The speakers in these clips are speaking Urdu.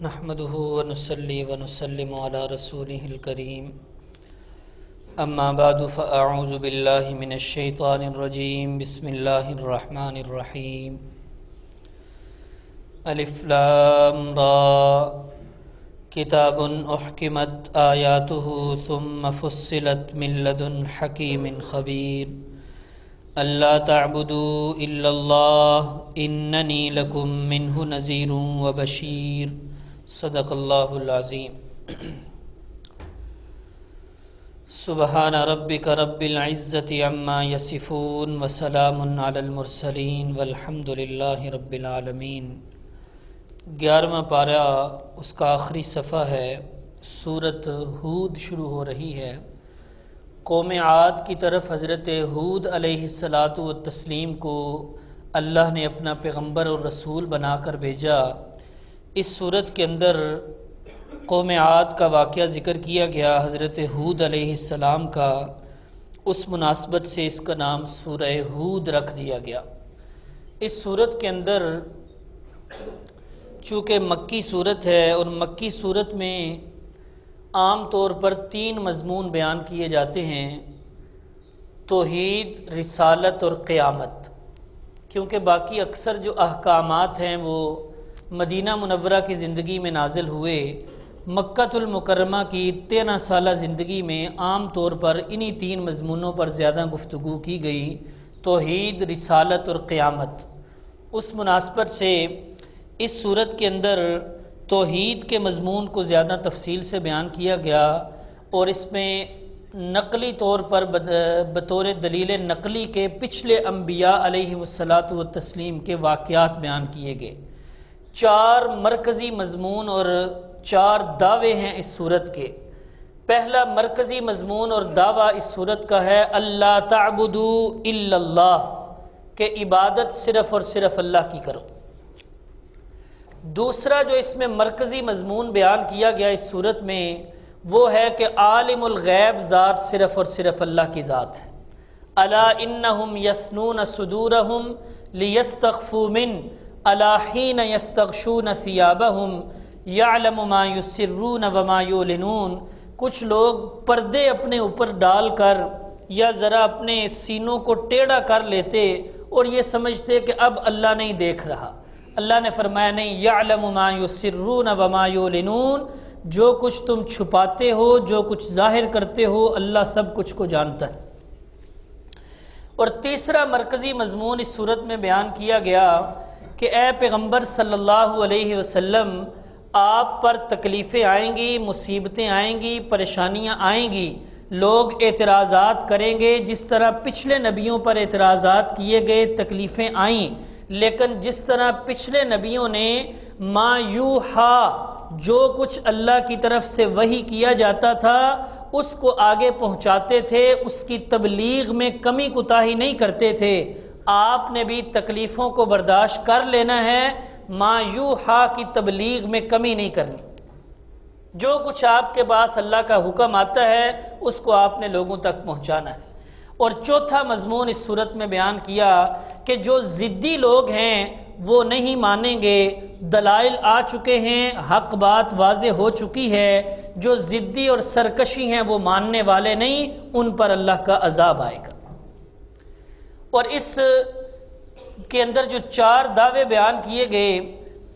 نحمده ونصلي ونسلم على رسوله الكريم اما بعد فاعوذ بالله من الشيطان الرجيم بسم الله الرحمن الرحيم الف لام را كتاب احكمت آياته ثم فصلت من لدن حكيم خبير اللہ تعبدوا الا اللہ اننی لکم منہ نذیر وبشیر صدق اللہ العظیم۔ سبحان ربک رب العزۃ عما یصفون وسلام علی المرسلین والحمد للہ رب العالمین۔ 11واں پارہ اس کا آخری صفحہ ہے۔ سورۃ ہود شروع ہو رہی ہے۔ قوم عاد کی طرف حضرت ہود علیہ الصلاۃ والتسلیم کو اللہ نے اپنا پیغمبر اور رسول بنا کر بھیجا۔ اس صورت کے اندر قوم عاد کا واقعہ ذکر کیا گیا، حضرت ہود علیہ السلام کا، اس مناسبت سے اس کا نام سورہ ہود رکھ دیا گیا۔ اس صورت کے اندر چونکہ مکی صورت ہے اور مکی صورت میں عام طور پر 3 مضمون بیان کیے جاتے ہیں: توحید، رسالت اور قیامت، کیونکہ باقی اکثر جو احکامات ہیں وہ مدینہ منورہ کی زندگی میں نازل ہوئے۔ مکۃ المکرمہ کی 13 سالہ زندگی میں عام طور پر انہی 3 مضمونوں پر زیادہ گفتگو کی گئی: توحید، رسالت اور قیامت۔ اس مناسبت سے اس صورت کے اندر توحید کے مضمون کو زیادہ تفصیل سے بیان کیا گیا، اور اس میں نقلی طور پر بطور دلیل نقلی کے پچھلے انبیاء علیہ الصلاۃ والتسلیم کے واقعات بیان کیے گئے۔ 4 مرکزی مضمون اور 4 دعوے ہیں اس صورت کے۔ پہلا مرکزی مضمون اور دعویٰ اس صورت کا ہے اللہ تعبدوا الا اللہ، کہ عبادت صرف اور صرف اللہ کی کرو۔ دوسرا جو اس میں مرکزی مضمون بیان کیا گیا اس صورت میں وہ ہے کہ عالم الغیب ذات صرف اور صرف اللہ کی ذات ہے۔ الا انہم یثنون صدورہم لیستخفوا من الا حین یستغشون ثیابہم یعلم ما یسرون وما یعلنون۔ کچھ لوگ پردے اپنے اوپر ڈال کر یا ذرا اپنے سینوں کو ٹیڑھا کر لیتے اور یہ سمجھتے کہ اب اللہ نہیں دیکھ رہا۔ اللہ نے فرمایا نہیں، یعلم ما یسرون وما یعلنون، جو کچھ تم چھپاتے ہو، جو کچھ ظاہر کرتے ہو، اللہ سب کچھ کو جانتا ہے۔ اور تیسرا مرکزی مضمون اس صورت میں بیان کیا گیا کہ اے پیغمبر صلی اللہ علیہ وسلم، آپ پر تکلیفیں آئیں گی، مصیبتیں آئیں گی، پریشانیاں آئیں گی، لوگ اعتراضات کریں گے، جس طرح پچھلے نبیوں پر اعتراضات کیے گئے، تکلیفیں آئیں، لیکن جس طرح پچھلے نبیوں نے ما یوحا، جو کچھ اللہ کی طرف سے وحی کیا جاتا تھا اس کو آگے پہنچاتے تھے، اس کی تبلیغ میں کمی کوتاہی نہیں کرتے تھے، آپ نے بھی تکلیفوں کو برداشت کر لینا ہے، ما یوحا کی تبلیغ میں کمی نہیں کرنی۔ جو کچھ آپ کے پاس اللہ کا حکم آتا ہے اس کو آپ نے لوگوں تک پہنچانا ہے۔ اور چوتھا مضمون اس صورت میں بیان کیا کہ جو ضدی لوگ ہیں وہ نہیں مانیں گے، دلائل آ چکے ہیں، حق بات واضح ہو چکی ہے، جو ضدی اور سرکشی ہیں وہ ماننے والے نہیں، ان پر اللہ کا عذاب آئے گا۔ اور اس کے اندر جو 4 دعوے بیان کیے گئے،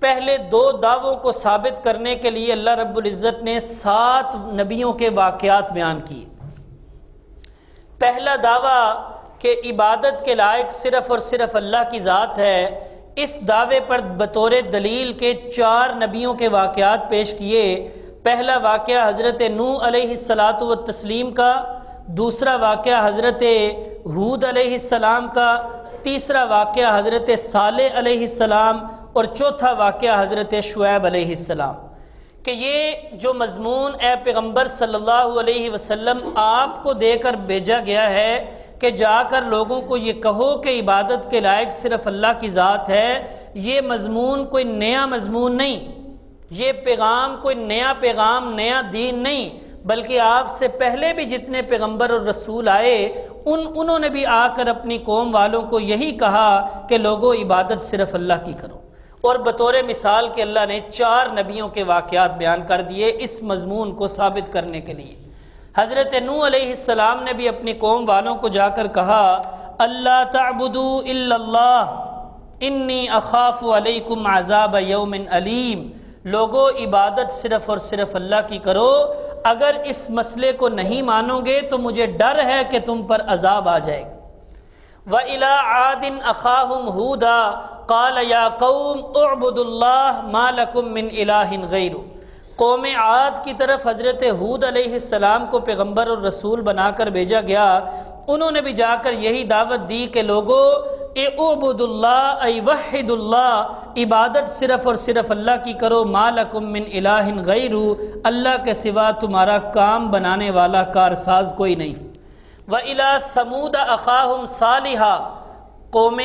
پہلے 2 دعووں کو ثابت کرنے کے لیے اللہ رب العزت نے 7 نبیوں کے واقعات بیان کیے۔ پہلا دعویٰ کہ عبادت کے لائق صرف اور صرف اللہ کی ذات ہے، اس دعوے پر بطور دلیل کے 4 نبیوں کے واقعات پیش کیے۔ پہلا واقعہ حضرت نوح علیہ الصلاۃ والتسلیم کا، دوسرا واقعہ حضرت ہود علیہ السلام کا، تیسرا واقعہ حضرت صالح علیہ السلام اور چوتھا واقعہ حضرت شعیب علیہ السلام۔ کہ یہ جو مضمون اے پیغمبر صلی اللہ علیہ وسلم آپ کو دے کر بھیجا گیا ہے کہ جا کر لوگوں کو یہ کہو کہ عبادت کے لائق صرف اللہ کی ذات ہے، یہ مضمون کوئی نیا مضمون نہیں، یہ پیغام کوئی نیا پیغام، نیا دین نہیں، بلکہ آپ سے پہلے بھی جتنے پیغمبر اور رسول آئے انہوں نے بھی آ کر اپنی قوم والوں کو یہی کہا کہ لوگو عبادت صرف اللہ کی کرو۔ اور بطور مثال کے اللہ نے 4 نبیوں کے واقعات بیان کر دیے اس مضمون کو ثابت کرنے کے لیے۔ حضرت نوح علیہ السلام نے بھی اپنی قوم والوں کو جا کر کہا اللہ تعبدوا الا اللہ انی اخاف علیکم عذاب یوم علیم، لوگو عبادت صرف اور صرف اللہ کی کرو، اگر اس مسئلے کو نہیں مانو گے تو مجھے ڈر ہے کہ تم پر عذاب آ جائے گا۔ وَإِلَىٰ عَادٍ أَخَاهُمْ هُودًا قَالَ يَا قَوْمِ اعْبُدُوا اللَّهَ مَا لَكُم مِّنْ إِلَٰهٍ غَيْرُهُ، قوم عاد کی طرف حضرت ہود علیہ السلام کو پیغمبر اور رسول بنا کر بھیجا گیا، انہوں نے بھی جا کر یہی دعوت دی کہ لوگو اعبدوا اللہ ای وحدوا اللہ، عبادت صرف اور صرف اللہ کی کرو، ما لکم من الہ غیرہ، اللہ کے سوا تمہارا کام بنانے والا کارساز کوئی نہیں۔ وَإِلَىٰ ثَمُودَ أَخَاهُمْ صَالِحًا، قوم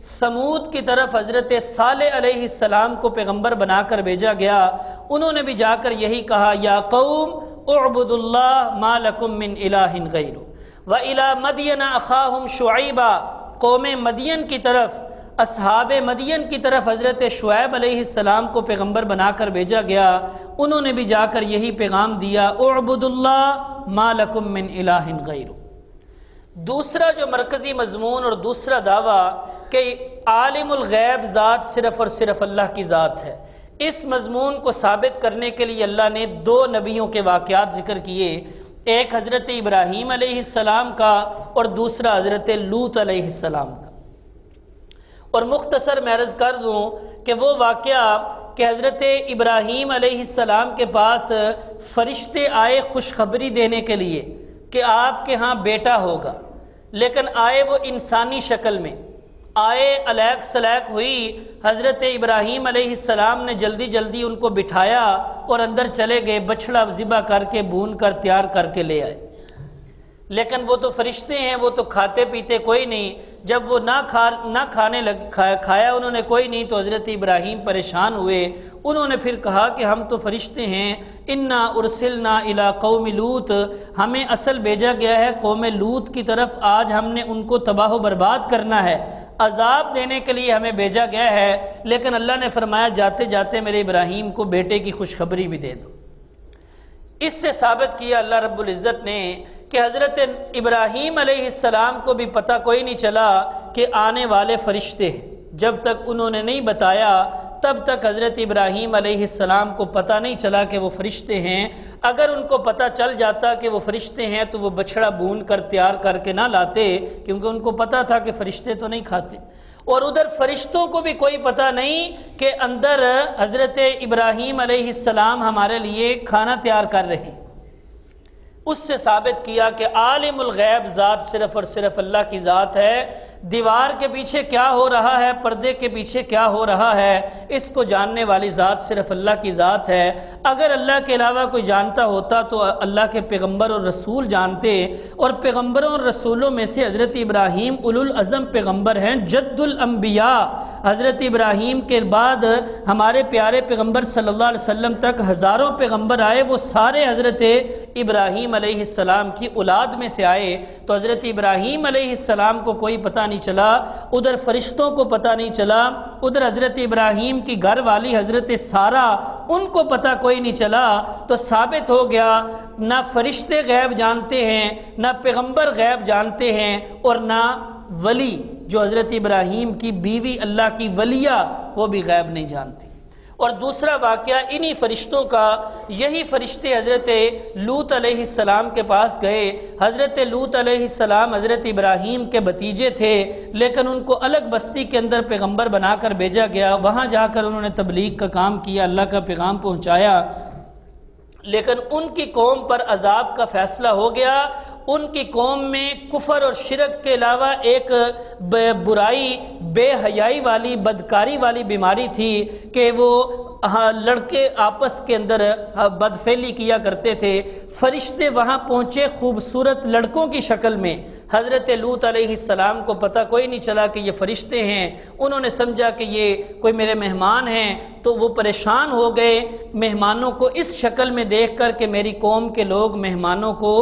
سمود کی طرف حضرت صالح علیہ السلام کو پیغمبر بنا کر بھیجا گیا، انہوں نے بھی جا کر یہی کہا یا قوم اعبدوا اللہ ما لکم من الہ غیرہ۔ وَإِلَىٰ مَدْيَنَ أَخَاهُمْ شُعَيْبًا، قوم مدین کی طرف، اصحاب مدین کی طرف حضرت شعیب علیہ السلام کو پیغمبر بنا کر بھیجا گیا، انہوں نے بھی جا کر یہی پیغام دیا اعبدوا اللہ ما لکم من الہ غیرہ۔ دوسرا جو مرکزی مضمون اور دوسرا دعویٰ کہ عالم الغیب ذات صرف اور صرف اللہ کی ذات ہے، اس مضمون کو ثابت کرنے کے لیے اللہ نے 2 نبیوں کے واقعات ذکر کیے، ایک حضرت ابراہیم علیہ السلام کا اور دوسرا حضرت لوط علیہ السلام کا۔ اور مختصر میں عرض کر دوں کہ وہ واقعہ کہ حضرت ابراہیم علیہ السلام کے پاس فرشتے آئے خوشخبری دینے کے لیے کہ آپ کے ہاں بیٹا ہوگا، لیکن آئے وہ انسانی شکل میں آئے، الیک سلیک ہوئی، حضرت ابراہیم علیہ السلام نے جلدی جلدی ان کو بٹھایا اور اندر چلے گئے، بچھڑا ذبح کر کے بھون کر تیار کر کے لے آئے۔ لیکن وہ تو فرشتے ہیں، وہ تو کھاتے پیتے کوئی نہیں، جب وہ کھایا انہوں نے کوئی نہیں، تو حضرت ابراہیم پریشان ہوئے، انہوں نے پھر کہا کہ ہم تو فرشتے ہیں، انا ارسلنا الی قوم لوط، ہمیں اصل بھیجا گیا ہے قوم لوط کی طرف، آج ہم نے ان کو تباہ و برباد کرنا ہے، عذاب دینے کے لیے ہمیں بھیجا گیا ہے، لیکن اللہ نے فرمایا جاتے جاتے میرے ابراہیم کو بیٹے کی خوشخبری بھی دے دو۔ اس سے ثابت کیا اللہ رب العزت نے کہ حضرت ابراہیم علیہ السلام کو بھی پتہ کوئی نہیں چلا کہ آنے والے فرشتے ہیں، جب تک انہوں نے نہیں بتایا تب تک حضرت ابراہیم علیہ السلام کو پتہ نہیں چلا کہ وہ فرشتے ہیں۔ اگر ان کو پتہ چل جاتا کہ وہ فرشتے ہیں تو وہ بچھڑا بھون کر تیار کر کے نہ لاتے، کیونکہ ان کو پتہ تھا کہ فرشتے تو نہیں کھاتے، اور ادھر فرشتوں کو بھی کوئی پتہ نہیں کہ اندر حضرت ابراہیم علیہ السلام ہمارے لیے کھانا تیار کر رہے ہیں۔ اس سے ثابت کیا کہ عالم الغیب ذات صرف اور صرف اللہ کی ذات ہے، دیوار کے پیچھے کیا ہو رہا ہے، پردے کے پیچھے کیا ہو رہا ہے، اس کو جاننے والی ذات صرف اللہ کی ذات ہے۔ اگر اللہ کے علاوہ کوئی جانتا ہوتا تو اللہ کے پیغمبر اور رسول جانتے، اور پیغمبروں اور رسولوں میں سے حضرت ابراہیم اولو العزم پیغمبر ہیں، جد الانبیاء، حضرت ابراہیم کے بعد ہمارے پیارے پیغمبر صلی اللہ علیہ وسلم تک ہزاروں پیغمبر آئے، وہ سارے حضرت ابراہیم علیہ السلام کی اولاد میں سے آئے، تو حضرت ابراہیم علیہ السلام کو کوئی پتہ نہیں چلا، ادھر فرشتوں کو پتہ نہیں چلا، ادھر حضرت ابراہیم کی گھر والی حضرت سارہ ان کو پتہ کوئی نہیں چلا، تو ثابت ہو گیا نہ فرشتے غیب جانتے ہیں، نہ پیغمبر غیب جانتے ہیں، اور نہ ولی جو حضرت ابراہیم کی بیوی اللہ کی ولیہ وہ بھی غیب نہیں جانتی۔ اور دوسرا واقعہ انہی فرشتوں کا، یہی فرشتے حضرت لوط علیہ السلام کے پاس گئے۔ حضرت لوط علیہ السلام حضرت ابراہیم کے بھتیجے تھے، لیکن ان کو الگ بستی کے اندر پیغمبر بنا کر بھیجا گیا، وہاں جا کر انہوں نے تبلیغ کا کام کیا، اللہ کا پیغام پہنچایا، لیکن ان کی قوم پر عذاب کا فیصلہ ہو گیا۔ ان کی قوم میں کفر اور شرک کے علاوہ ایک برائی، بے حیائی والی، بدکاری والی بیماری تھی کہ وہ لڑکے آپس کے اندر بدفعلی کیا کرتے تھے۔ فرشتے وہاں پہنچے خوبصورت لڑکوں کی شکل میں، حضرت لوط علیہ السلام کو پتہ کوئی نہیں چلا کہ یہ فرشتے ہیں، انہوں نے سمجھا کہ یہ کوئی میرے مہمان ہیں، تو وہ پریشان ہو گئے مہمانوں کو اس شکل میں دیکھ کر کہ میری قوم کے لوگ مہمانوں کو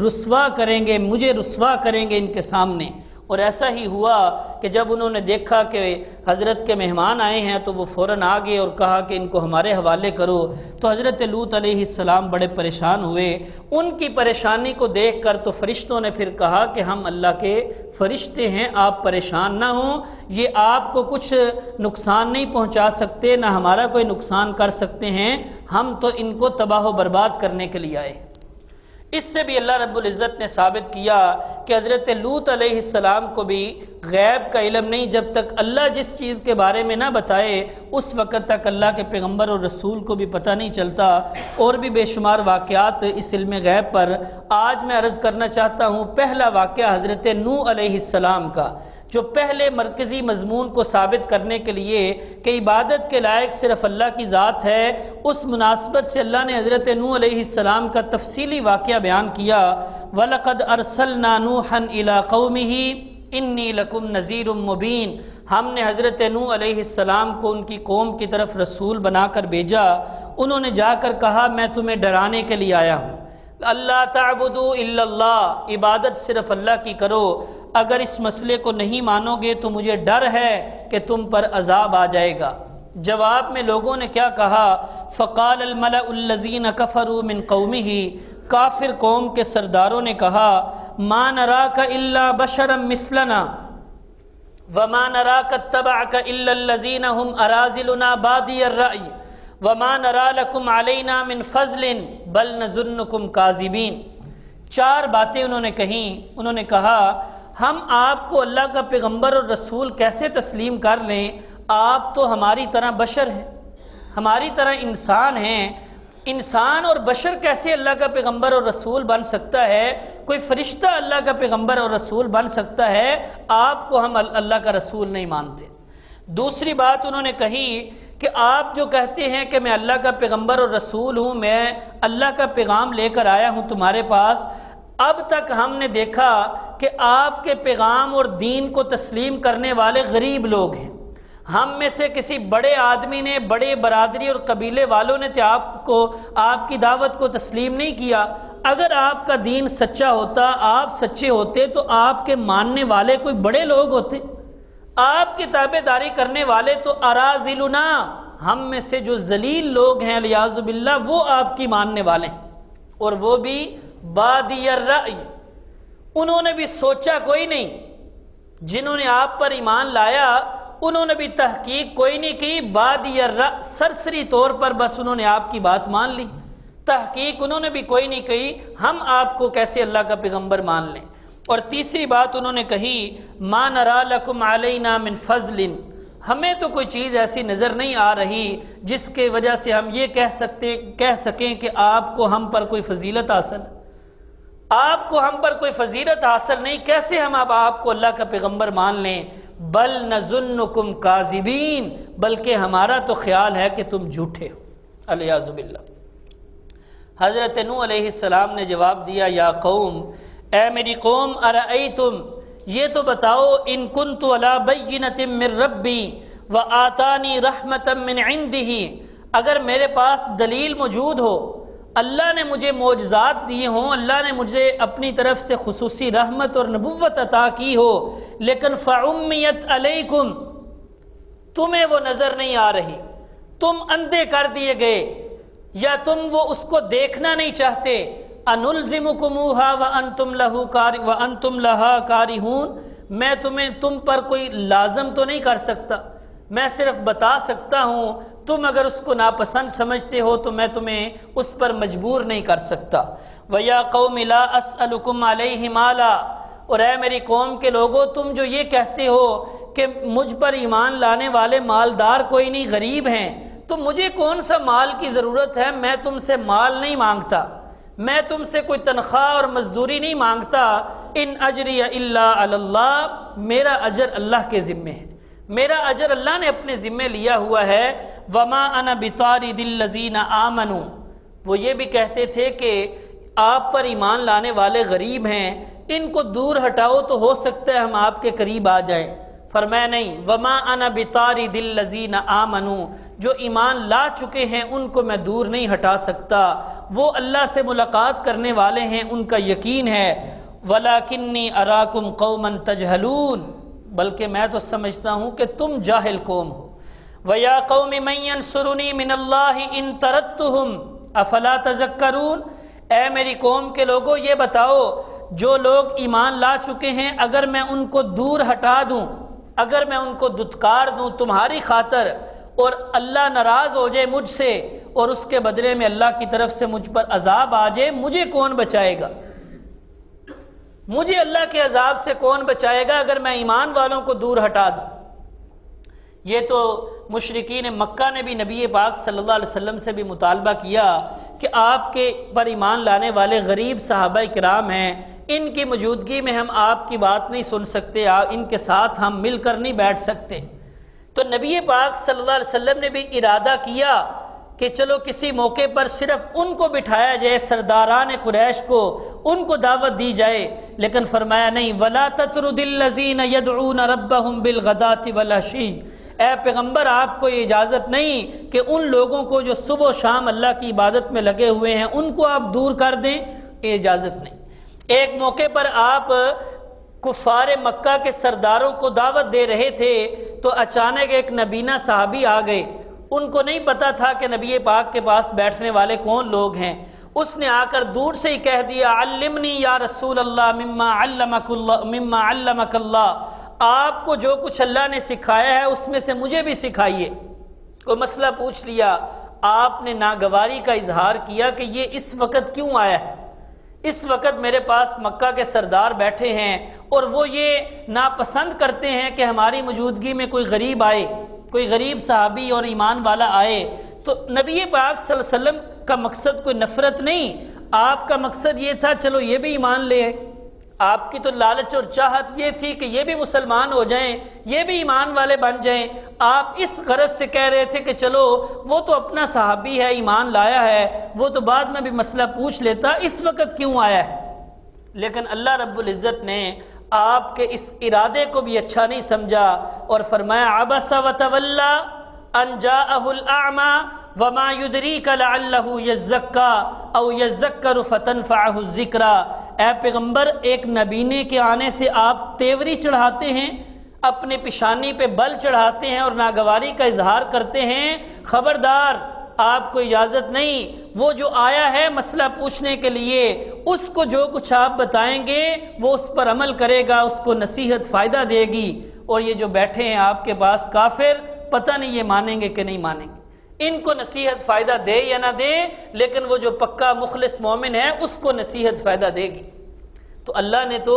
رسوا کریں گے، مجھے رسوا کریں گے ان کے سامنے۔ اور ایسا ہی ہوا کہ جب انہوں نے دیکھا کہ حضرت کے مہمان آئے ہیں تو وہ فوراً آ گئے اور کہا کہ ان کو ہمارے حوالے کرو۔ تو حضرت لوط علیہ السلام بڑے پریشان ہوئے۔ ان کی پریشانی کو دیکھ کر تو فرشتوں نے پھر کہا کہ ہم اللہ کے فرشتے ہیں، آپ پریشان نہ ہوں، یہ آپ کو کچھ نقصان نہیں پہنچا سکتے، نہ ہمارا کوئی نقصان کر سکتے ہیں، ہم تو ان کو تباہ و برباد کرنے کے لیے آئے۔ اس سے بھی اللہ رب العزت نے ثابت کیا کہ حضرت لوط علیہ السلام کو بھی غیب کا علم نہیں، جب تک اللہ جس چیز کے بارے میں نہ بتائے اس وقت تک اللہ کے پیغمبر اور رسول کو بھی پتہ نہیں چلتا۔ اور بھی بے شمار واقعات اس علم غیب پر آج میں عرض کرنا چاہتا ہوں۔ پہلا واقعہ حضرت نوح علیہ السلام کا، جو پہلے مرکزی مضمون کو ثابت کرنے کے لیے کہ عبادت کے لائق صرف اللہ کی ذات ہے، اس مناسبت سے اللہ نے حضرت نوح علیہ السلام کا تفصیلی واقعہ بیان کیا۔ وَلَقَدْ أَرْسَلْنَا نُوحًا إِلَىٰ قَوْمِهِ إِنِّي لَكُمْ نَذِيرٌ مُّبِينٌ۔ ہم نے حضرت نوح علیہ السلام کو ان کی قوم کی طرف رسول بنا کر بھیجا۔ انہوں نے جا کر کہا میں تمہیں ڈرانے کے لیے آیا ہوں، اللہ تعبدوا الا اللہ، عبادت صرف اللہ کی کرو۔ اگر اس مسئلے کو نہیں مانو گے تو مجھے ڈر ہے کہ تم پر عذاب آ جائے گا۔ جواب میں لوگوں نے کیا کہا؟ فقال الملأ الذین کفروا من قومہ، کافر قوم کے سرداروں نے کہا ما نراک الا بشرا مثلنا وما نراک اتبعک الا الذین هم اراذلنا بادی الرأی وما نرى لكم علينا من فضل بل نظنكم كاذبين۔ چار باتیں انہوں نے کہیں۔ انہوں نے کہا ہم آپ کو اللہ کا پیغمبر اور رسول کیسے تسلیم کر لیں؟ آپ تو ہماری طرح بشر ہیں، ہماری طرح انسان ہیں۔ انسان اور بشر کیسے اللہ کا پیغمبر اور رسول بن سکتا ہے؟ کوئی فرشتہ اللہ کا پیغمبر اور رسول بن سکتا ہے؟ آپ کو ہم اللہ کا رسول نہیں مانتے۔ دوسری بات انہوں نے کہی کہ آپ جو کہتے ہیں کہ میں اللہ کا پیغمبر اور رسول ہوں، میں اللہ کا پیغام لے کر آیا ہوں تمہارے پاس، اب تک ہم نے دیکھا کہ آپ کے پیغام اور دین کو تسلیم کرنے والے غریب لوگ ہیں۔ ہم میں سے کسی بڑے آدمی نے، بڑے برادری اور قبیلے والوں نے آپ کی دعوت کو تسلیم نہیں کیا۔ اگر آپ کا دین سچا ہوتا، آپ سچے ہوتے تو آپ کے ماننے والے کوئی بڑے لوگ ہوتے، آپ کی تابع داری کرنے والے تو اراذلنا، ہم میں سے جو ذلیل لوگ ہیں الیاذ باللہ، وہ آپ کی ماننے والے ہیں، اور وہ بھی بادی الرأی، انہوں نے بھی سوچا کوئی نہیں۔ جنہوں نے آپ پر ایمان لایا انہوں نے بھی تحقیق کوئی نہیں کی، بادی الرأی، سرسری طور پر بس انہوں نے آپ کی بات مان لی، تحقیق انہوں نے بھی کوئی نہیں کی، ہم آپ کو کیسے اللہ کا پیغمبر مان لیں۔ اور تیسری بات انہوں نے کہی ما نرى لكم علينا من فضل، ہمیں تو کوئی چیز ایسی نظر نہیں آ رہی جس کے وجہ سے ہم یہ کہہ سکیں کہ آپ کو ہم پر کوئی فضیلت حاصل، آپ کو ہم پر کوئی فضیلت حاصل نہیں، کیسے ہم اب آپ کو اللہ کا پیغمبر مان لیں؟ بل نظنکم کاذبین، بلکہ ہمارا تو خیال ہے کہ تم جھوٹے ہو، الیاذ باللہ۔ حضرت نوح علیہ السلام نے جواب دیا یا قوم، اے میری قوم، ارأیتم، یہ تو بتاؤ، ان کنت علی بینۃ من ربی وآتانی رحمۃ من عنده، اگر میرے پاس دلیل موجود ہو، اللہ نے مجھے معجزات دیے ہوں، اللہ نے مجھے اپنی طرف سے خصوصی رحمت اور نبوت عطا کی ہو، لیکن فعمیت علیکم، تمہیں وہ نظر نہیں آ رہی، تم اندھے کر دیے گئے، یا تم وہ اس کو دیکھنا نہیں چاہتے، انلزمکموہا وانتم لہا کارہون، میں تم پر کوئی لازم تو نہیں کر سکتا، میں صرف بتا سکتا ہوں، تم اگر اس کو ناپسند سمجھتے ہو تو میں تمہیں اس پر مجبور نہیں کر سکتا۔ وَيَا قَوْمِ لَا أَسْأَلُكُمْ عَلَيْهِ مَالًا، اور اے میری قوم کے لوگوں، تم جو یہ کہتے ہو کہ مجھ پر ایمان لانے والے مالدار کوئی نہیں، غریب ہیں، تو مجھے کون سا مال کی ضرورت ہے؟ میں تم سے مال نہیں مانگتا، میں تم سے کوئی تنخواہ اور مزدوری نہیں مانگتا، ان اجری الا علی اللہ، میرا اجر اللہ کے ذمے ہے، میرا اجر اللہ نے اپنے ذمے لیا ہوا ہے۔ وما انا بطارد الذین آمنوا، وہ یہ بھی کہتے تھے کہ آپ پر ایمان لانے والے غریب ہیں، ان کو دور ہٹاؤ تو ہو سکتا ہے ہم آپ کے قریب آ جائیں۔ فرمایا نہیں، وما انا بطارد الذین آمنوا، جو ایمان لا چکے ہیں ان کو میں دور نہیں ہٹا سکتا، وہ اللہ سے ملاقات کرنے والے ہیں، ان کا یقین ہے۔ وَلَكِنِّي أَرَاكُمْ قَوْمًا تَجْهَلُونَ، بلکہ میں تو سمجھتا ہوں کہ تم جاہل قوم ہو۔ وَيَا قَوْمِ مَنْ يَنْصُرُنِي مِنَ اللَّهِ إِن طَرَدتُّهُمْ أَفَلَا تَذَكَّرُونَ، اے میری قوم کے لوگوں یہ بتاؤ، جو لوگ ایمان لا چکے ہیں اگر میں ان کو دور ہٹا دوں، اگر میں ان کو دھتکار دوں تمہاری خاطر، اور اللہ ناراض ہو جائے مجھ سے اور اس کے بدلے میں اللہ کی طرف سے مجھ پر عذاب آ جائے، مجھے کون بچائے گا؟ مجھے اللہ کے عذاب سے کون بچائے گا اگر میں ایمان والوں کو دور ہٹا دوں؟ یہ تو مشرکین مکہ نے بھی نبی پاک صلی اللہ علیہ وسلم سے بھی مطالبہ کیا کہ آپ کے پر ایمان لانے والے غریب صحابہ کرام ہیں، ان کی موجودگی میں ہم آپ کی بات نہیں سن سکتے، ان کے ساتھ ہم مل کر نہیں بیٹھ سکتے۔ تو نبی پاک صلی اللہ علیہ وسلم نے بھی ارادہ کیا کہ چلو کسی موقع پر صرف ان کو بٹھایا جائے، سرداران قریش کو، ان کو دعوت دی جائے، لیکن فرمایا نہیں، وَلَا تَطْرُدِ الَّذِينَ يَدْعُونَ رَبَّهُمْ بِالْغَدَاةِ وَالْعَشِيِّ، اے پیغمبر آپ کو یہ اجازت نہیں کہ ان لوگوں کو جو صبح و شام اللہ کی عبادت میں لگے ہوئے ہیں ان کو آپ دور کر دیں، یہ اجازت نہیں۔ ایک موقع پر آپ کفار مکہ کے سرداروں کو دعوت دے رہے تھے تو اچانک ایک نبینہ صحابی آ گئے، ان کو نہیں پتا تھا کہ نبی پاک کے پاس بیٹھنے والے کون لوگ ہیں، اس نے آ کر دور سے ہی کہہ دیا، علمنی یا رسول اللہ مما علمک اللہ، آپ کو جو کچھ اللہ نے سکھایا ہے اس میں سے مجھے بھی سکھائیے۔ کوئی مسئلہ پوچھ لیا، آپ نے ناگواری کا اظہار کیا کہ یہ اس وقت کیوں آیا ہے، اس وقت میرے پاس مکہ کے سردار بیٹھے ہیں اور وہ یہ ناپسند کرتے ہیں کہ ہماری موجودگی میں کوئی غریب آئے، کوئی غریب صحابی اور ایمان والا آئے۔ تو نبی پاک صلی اللہ علیہ وسلم کا مقصد کوئی نفرت نہیں، آپ کا مقصد یہ تھا چلو یہ بھی ایمان لے، آپ کی تو لالچ اور چاہت یہ تھی کہ یہ بھی مسلمان ہو جائیں، یہ بھی ایمان والے بن جائیں، آپ اس غرض سے کہہ رہے تھے کہ چلو وہ تو اپنا صحابی ہے، ایمان لایا ہے، وہ تو بعد میں بھی مسئلہ پوچھ لیتا، اس وقت کیوں آیا ہے؟ لیکن اللہ رب العزت نے آپ کے اس ارادے کو بھی اچھا نہیں سمجھا اور فرمایا، عبس وتولی ان جاءہ الاعمی وما یدریک لعلہ یزکا او یذکر فتنفعہ الذکریٰ، اے پیغمبر ایک نبینے کے آنے سے آپ تیوری چڑھاتے ہیں، اپنے پیشانی پہ بل چڑھاتے ہیں اور ناگواری کا اظہار کرتے ہیں، خبردار آپ کو اجازت نہیں، وہ جو آیا ہے مسئلہ پوچھنے کے لیے اس کو جو کچھ آپ بتائیں گے وہ اس پر عمل کرے گا، اس کو نصیحت فائدہ دے گی، اور یہ جو بیٹھے ہیں آپ کے پاس کافر، پتہ نہیں یہ مانیں گے کہ نہیں مانیں گے، ان کو نصیحت فائدہ دے یا نہ دے، لیکن وہ جو پکا مخلص مومن ہے اس کو نصیحت فائدہ دے گی۔ تو اللہ نے تو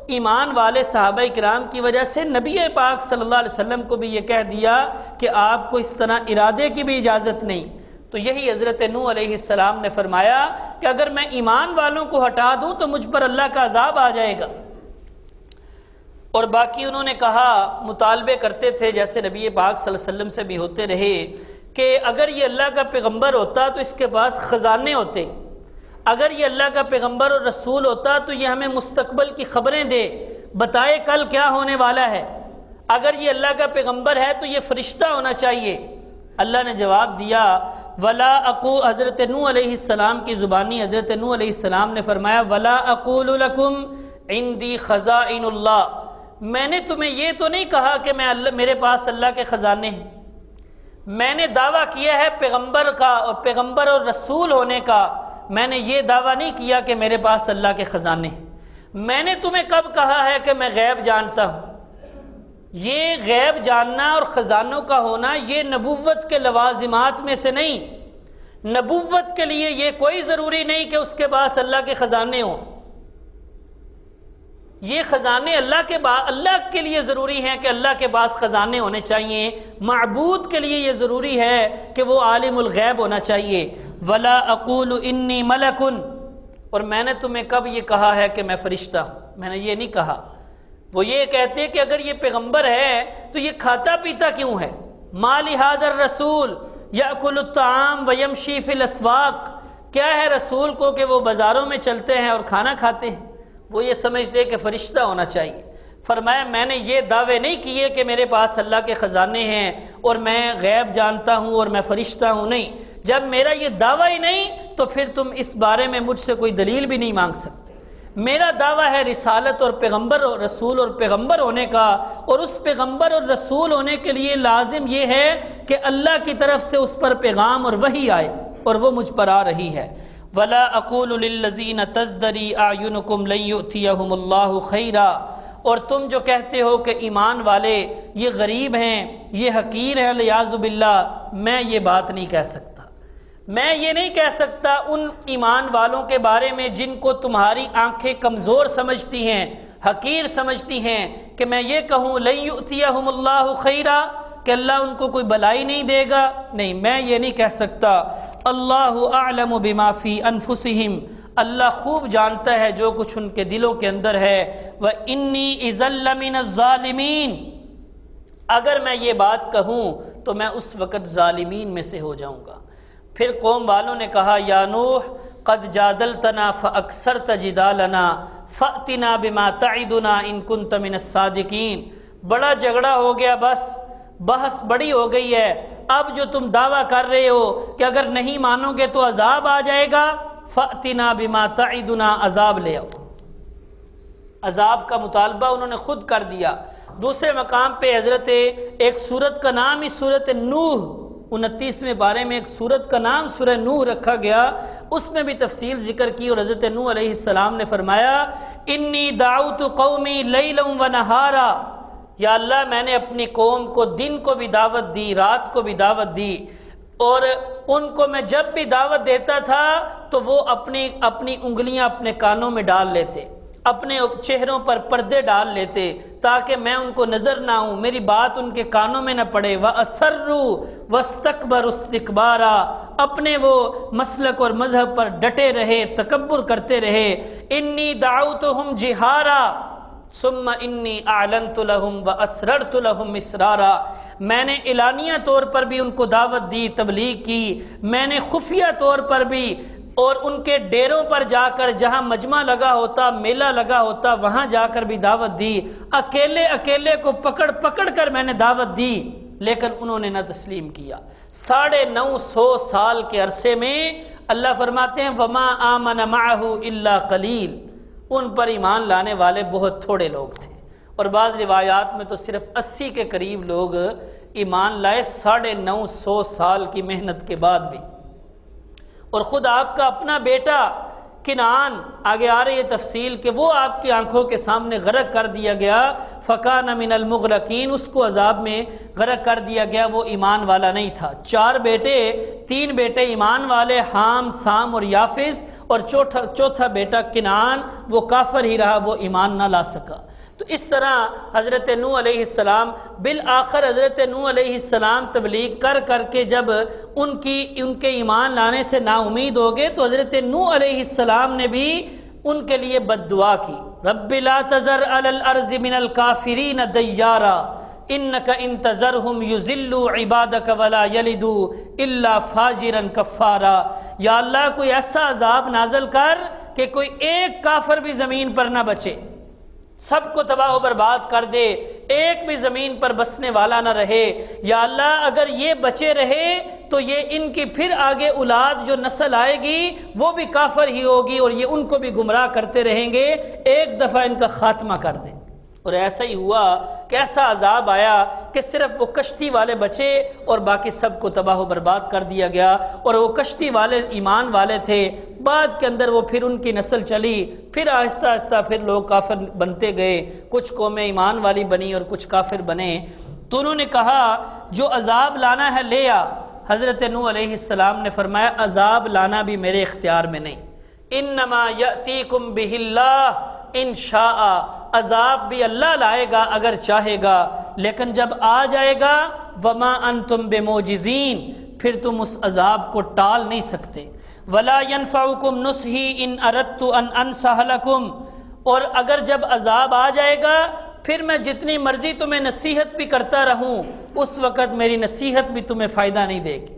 ایمان والے صحابہ کرام کی وجہ سے نبی پاک صلی اللہ علیہ وسلم کو بھی یہ کہہ دیا کہ آپ کو اس طرح ارادے کی بھی اجازت نہیں۔ تو یہی حضرت نوح علیہ السلام نے فرمایا کہ اگر میں ایمان والوں کو ہٹا دوں تو مجھ پر اللہ کا عذاب آ جائے گا۔ اور باقی انہوں نے کہا، مطالبے کرتے تھے جیسے نبی پاک صلی اللہ علیہ وسلم سے بھی ہوتے رہے کہ اگر یہ اللہ کا پیغمبر ہوتا تو اس کے پاس خزانے ہوتے، اگر یہ اللہ کا پیغمبر اور رسول ہوتا تو یہ ہمیں مستقبل کی خبریں دے، بتائے کل کیا ہونے والا ہے، اگر یہ اللہ کا پیغمبر ہے تو یہ فرشتہ ہونا چاہیے۔ اللہ نے جواب دیا، ولا اقول، حضرت نوح علیہ السلام کی زبانی حضرت نوح علیہ السلام نے فرمایا، ولا اقول لکم عندی خزائن اللہ، میں نے تمہیں یہ تو نہیں کہا کہ میرے پاس اللہ کے خزانے ہیں، میں نے دعویٰ کیا ہے پیغمبر کا اور پیغمبر اور رسول ہونے کا، میں نے یہ دعویٰ نہیں کیا کہ میرے پاس اللہ کے خزانے ہیں۔ میں نے تمہیں کب کہا ہے کہ میں غیب جانتا ہوں؟ یہ غیب جاننا اور خزانوں کا ہونا یہ نبوت کے لوازمات میں سے نہیں، نبوت کے لیے یہ کوئی ضروری نہیں کہ اس کے پاس اللہ کے خزانے ہوں، یہ خزانے اللہ کے لیے ضروری ہیں کہ اللہ کے پاس خزانے ہونے چاہیے، معبود کے لیے یہ ضروری ہے کہ وہ عالم الغیب ہونا چاہیے۔ ولا اقول انی ملک، اور میں نے تمہیں کب یہ کہا ہے کہ میں فرشتہ ہوں؟ میں نے یہ نہیں کہا۔ وہ یہ کہتے کہ اگر یہ پیغمبر ہے تو یہ کھاتا پیتا کیوں ہے؟ ما لہذا الرسول یأکل الطعام ویمشی فی الاسواق، کیا ہے رسول کو کہ وہ بازاروں میں چلتے ہیں اور کھانا کھاتے ہیں؟ وہ یہ سمجھتے کہ فرشتہ ہونا چاہیے۔ فرمایا میں نے یہ دعوے نہیں کیے کہ میرے پاس اللہ کے خزانے ہیں اور میں غیب جانتا ہوں اور میں فرشتہ ہوں، نہیں، جب میرا یہ دعویٰ ہی نہیں تو پھر تم اس بارے میں مجھ سے کوئی دلیل بھی نہیں مانگ سکتے۔ میرا دعویٰ ہے رسالت اور پیغمبر اور رسول اور پیغمبر ہونے کا، اور اس پیغمبر اور رسول ہونے کے لیے لازم یہ ہے کہ اللہ کی طرف سے اس پر پیغام اور وحی آئے، اور وہ مجھ پر آ رہی ہے۔ وَلَا أَقُولُ لِلَّذِينَ تَزْدَرِي أَعْيُنُكُمْ لَن يُؤْتِيَهُمُ اللَّهُ خَيْرًا، اور تم جو کہتے ہو کہ ایمان والے یہ غریب ہیں، یہ حقیر ہیں، والعیاذ باللہ، میں یہ بات نہیں کہہ سکتا۔ میں یہ نہیں کہہ سکتا ان ایمان والوں کے بارے میں جن کو تمہاری آنکھیں کمزور سمجھتی ہیں، حقیر سمجھتی ہیں، کہ میں یہ کہوں لن یؤتیہم اللہ خیرا، کہ اللہ ان کو کوئی بلائی نہیں دے گا، نہیں، میں یہ نہیں کہہ سکتا۔ اللہ اعلم بما فی انفسہم، اللہ خوب جانتا ہے جو کچھ ان کے دلوں کے اندر ہے۔ وَإِنِّي إِذًا لَّمِنَ الظَّالِمِينَ، اگر میں یہ بات کہوں تو میں اس وقت ظالمین میں سے ہو جاؤں گا۔ پھر قوم والوں نے کہا یا نوح قد جادلتنا فاکثرت جدالنا فأتنا بما تعدنا ان كنت من الصادقین، بڑا جھگڑا ہو گیا، بس بحث بڑی ہو گئی ہے، اب جو تم دعویٰ کر رہے ہو کہ اگر نہیں مانو گے تو عذاب آ جائے گا، فأتنا بما تعدنا، عذاب لے آؤ۔ عذاب کا مطالبہ انہوں نے خود کر دیا۔ دوسرے مقام پہ حضرت ایک سورت کا نام ہی سورت نوح، 29ویں بارے میں ایک سورت کا نام سورہ نوح رکھا گیا، اس میں بھی تفصیل ذکر کی، اور حضرت نوح علیہ السلام نے فرمایا انی دعوت قومی لیلا و نہارا، یا اللہ میں نے اپنی قوم کو دن کو بھی دعوت دی، رات کو بھی دعوت دی، اور ان کو میں جب بھی دعوت دیتا تھا تو وہ اپنی انگلیاں اپنے کانوں میں ڈال لیتے، اپنے چہروں پر پردے ڈال لیتے تاکہ میں ان کو نظر نہ آؤں، میری بات ان کے کانوں میں نہ پڑے۔ وَأَسَرُّوا وَاسْتَكْبَرُوا اسْتِكْبَارًا، اپنے وہ مسلک اور مذہب پر ڈٹے رہے، تکبر کرتے رہے۔ انی دعوتہم جہارا ثم انی اعلنت لہم واسررت لہم اسرارا، میں نے اعلانیہ طور پر بھی ان کو دعوت دی، تبلیغ کی، میں نے خفیہ طور پر بھی، اور ان کے ڈیروں پر جا کر جہاں مجمع لگا ہوتا، میلہ لگا ہوتا، وہاں جا کر بھی دعوت دی، اکیلے کو پکڑ پکڑ کر میں نے دعوت دی، لیکن انہوں نے نہ تسلیم کیا۔ 950 سال کے عرصے میں اللہ فرماتے ہیں وَمَا آمَنَ مَعَهُ إِلَّا قَلِيلٌ، ان پر ایمان لانے والے بہت تھوڑے لوگ تھے، اور بعض روایات میں تو صرف 80 کے قریب لوگ ایمان لائے 950 سال کی محنت کے بعد بھی۔ اور خود آپ کا اپنا بیٹا کنعان، آگے آ رہی ہے تفصیل کہ وہ آپ کی آنکھوں کے سامنے غرق کر دیا گیا، فَكَانَ مِنَ الْمُغْرَقِينَ، اس کو عذاب میں غرق کر دیا گیا، وہ ایمان والا نہیں تھا۔ 4 بیٹے، 3 بیٹے ایمان والے، حام، سام اور یافس، اور چوتھا بیٹا کنعان وہ کافر ہی رہا، وہ ایمان نہ لا سکا۔ تو اس طرح حضرت نوح علیہ السلام بالآخر حضرت نوح علیہ السلام تبلیغ کر کے جب ان کے ایمان لانے سے نا امید ہو گئے تو حضرت نوح علیہ السلام نے بھی ان کے لیے بد دعا کی، رب لا تذر علی الارض من الکافرین دیارا انک ان تذرہم یضلوا عبادک ولا یلدوا الا فاجرا کفارا، یا اللہ کوئی ایسا عذاب نازل کر کہ کوئی ایک کافر بھی زمین پر نہ بچے، سب کو تباہ و برباد کر دے، ایک بھی زمین پر بسنے والا نہ رہے۔ یا اللہ اگر یہ بچے رہے تو یہ ان کی پھر آگے اولاد جو نسل آئے گی وہ بھی کافر ہی ہوگی، اور یہ ان کو بھی گمراہ کرتے رہیں گے، ایک دفعہ ان کا خاتمہ کر دیں۔ اور ایسا ہی ہوا کہ ایسا عذاب آیا کہ صرف وہ کشتی والے بچے اور باقی سب کو تباہ و برباد کر دیا گیا، اور وہ کشتی والے ایمان والے تھے، بعد کے اندر وہ پھر ان کی نسل چلی، پھر آہستہ آہستہ پھر لوگ کافر بنتے گئے، کچھ قومیں ایمان والی بنی اور کچھ کافر بنے۔ تو انہوں نے کہا جو عذاب لانا ہے لے آ۔ حضرت نوح علیہ السلام نے فرمایا عذاب لانا بھی میرے اختیار میں نہیں، انما یأتیکم بہ اللہ ان شاء، عذاب بھی اللہ لائے گا اگر چاہے گا، لیکن جب آ جائے گا وما انتم بموجزین، پھر تم اس عذاب کو ٹال نہیں سکتے۔ ولا ینفعکم نصحی ان اردت ان انصح لکم، اور اگر جب عذاب آ جائے گا پھر میں جتنی مرضی تمہیں نصیحت بھی کرتا رہوں اس وقت میری نصیحت بھی تمہیں فائدہ نہیں دے گی،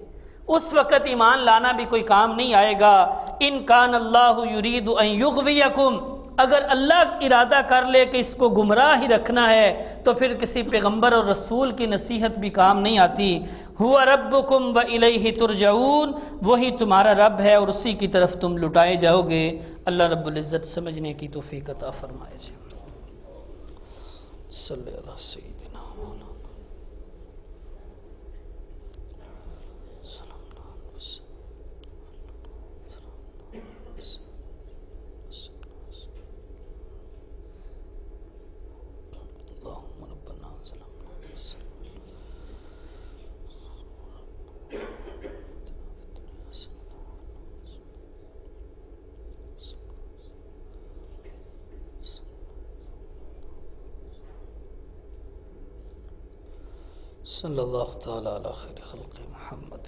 اس وقت ایمان لانا بھی کوئی کام نہیں آئے گا۔ ان کان اللہ یرید ان یغویکم، اگر اللہ ارادہ کر لے کہ اس کو گمراہ ہی رکھنا ہے تو پھر کسی پیغمبر اور رسول کی نصیحت بھی کام نہیں آتی۔ ہوا ربکم و الیہ ترجعون، وہی تمہارا رب ہے اور اسی کی طرف تم لٹائے جاؤ گے۔ اللہ رب العزت سمجھنے کی توفیق عطا فرمائے جی۔ صلی اللہ سیدنا مولانا اللہم ربنا ظلمنا صلی اللہ تعالی علی خیر خلق محمد۔